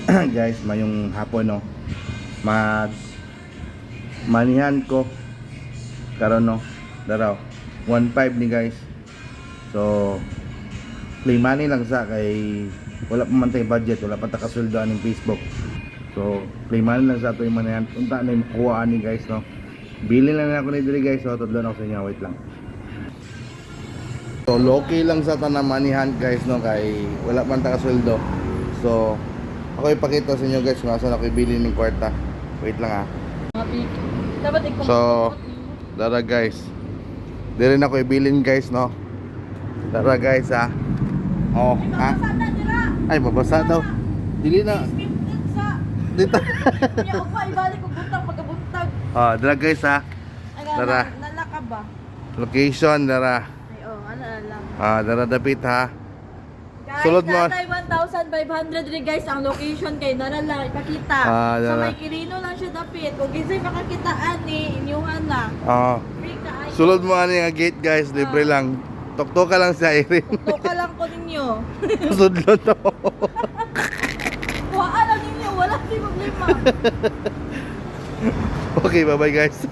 guys, mayong hapon no. Mag manihan ko karon no. Daraw 1.5 ni guys. So play money lang sa kay wala pa man tay budget, wala pa ta kasuldoan ng Facebook. So play money lang sa ato yung manihan. Unta na makuha ni guys no. Bili lang ako ni diri guys, so tudlon ako sa inyo, wait lang. So loki lang sa tanang manihan guys no, kay wala man ta kasuldo. So ako ipakita sa inyo guys kung saan ako ibili ng kwarta. Wait lang So dara guys, dire na ako ibilin guys no. Dara guys Oh ay mabasa daw. Dili na dito. Yung pa ibalik ko buntag pagkabuntag. Dara guys Dara. Nalaka ba? Location dara. Ay ano lang. Dara dapit ha. Guys, Sulod mo. natay 1,500 rin guys ang location kay Dara lang ipakita. Sa Dara. may Quirino lang siya dapit. Kung ginsay makakitaan ni inyuhan na. Free ka ay. Sulod mo ani nga gate guys, libre lang. Tok-tok ka lang sa Irene. Tuka lang ko ninyo. Sudlo to. Kuhaan lang ninyo, wala di problema. Okay, bye-bye guys.